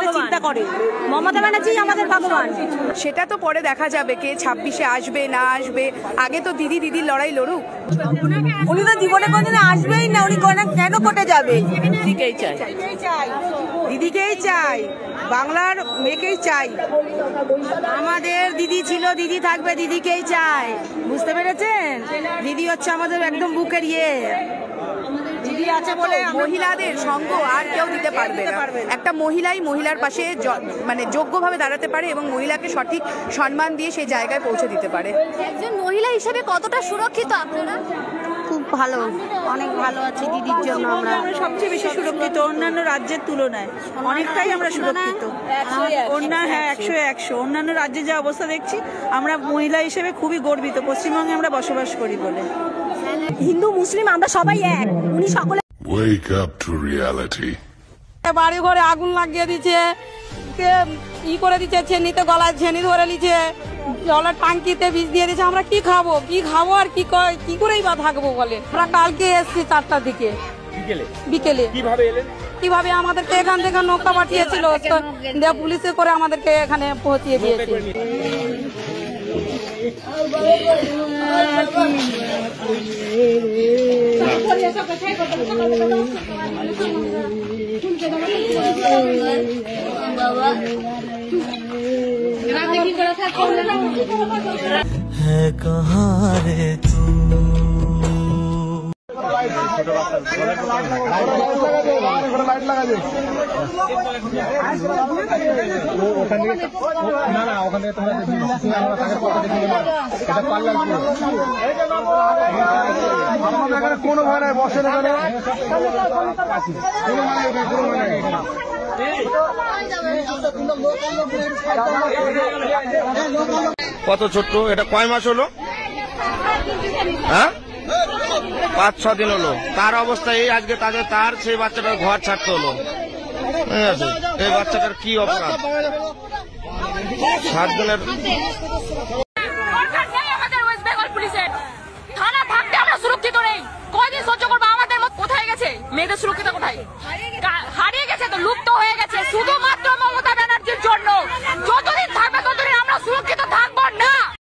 করে চিন্তা করে। মমতা ব্যানার্জি আমাদের ভগবান। সেটা তো পরে দেখা যাবে কে 26-এ আসবে না আসবে, আগে তো দিদির লড়াই লড়ুক। উনি তো জীবনে কোনদিন আসবেই না, উনি কেন কোটে যাবে? দিদিকেই চাই, দিদিকেই চাই, বাংলার মেয়েকেই চাই। আমাদের দিদি ছিল, দিদি থাকবে, দিদিকেই চাই, বুঝতে পেরেছেন? দিদি হচ্ছে আমাদের একদম বুকের ইয়ে। দিদি আছে বলে মহিলাদের সঙ্গ আর কেউ দিতে পারবে না। একটা মহিলাই মহিলার পাশে মানে যোগ্যভাবে দাঁড়াতে পারে এবং মহিলাকে সঠিক সম্মান দিয়ে সেই জায়গায় পৌঁছে দিতে পারে। একজন মহিলা হিসেবে কতটা সুরক্ষিত আপনারা? খুব ভালো, অনেক ভালো আছি দিদির জন্য। আমরা সবচেয়ে বেশি সুরক্ষিত অন্যান্য রাজ্যের তুলনায়, অনেকটাই আমরা সুরক্ষিত। হ্যাঁ, 100 অন্যান্য রাজ্যে যে অবস্থা দেখছি, আমরা মহিলা হিসেবে খুবই গর্বিত পশ্চিমবঙ্গে আমরা বসবাস করি বলে। হিন্দু মুসলিম আমরা সবাই এক, উনি সকলে। Wake up to reality. বাড়ি ঘরে আগুন লাগিয়ে দিচ্ছে, ই করে দিচ্ছে, ছেনিতে গলায় ছেনি ধরে নিচ্ছে, জলের টাঙ্কিতে বীজ দিয়ে দিচ্ছে। আমরা কি খাবো আর কি করেই বা থাকবো বলে। আমরা কালকে এসছি 4টার দিকে বিকেলে। কিভাবে আমাদেরকে এখান থেকে নৌকা পাঠিয়েছিল, পুলিশে করে আমাদেরকে এখানে পৌঁছিয়ে দিয়েছে। है कहाँ रे तू? কোনো ভয় নাই, বসে কত ছোট্ট, এটা কয় মাস হলো? হ্যাঁ, 5-6 দিন হলো। তার অবস্থা এই, আজকে তার সেই বাচ্চাটার ঘর ছাড়তে হলো। ঠিক আছে, এই বাচ্চাটার কি অপরাধ? 7 দিনের থানা থাকতে আমরা সুরক্ষিত নেই। কয়দিন সহ্য করবো? আমাদের মত কোথায় গেছে? মেয়েদের সুরক্ষিত কোথায়?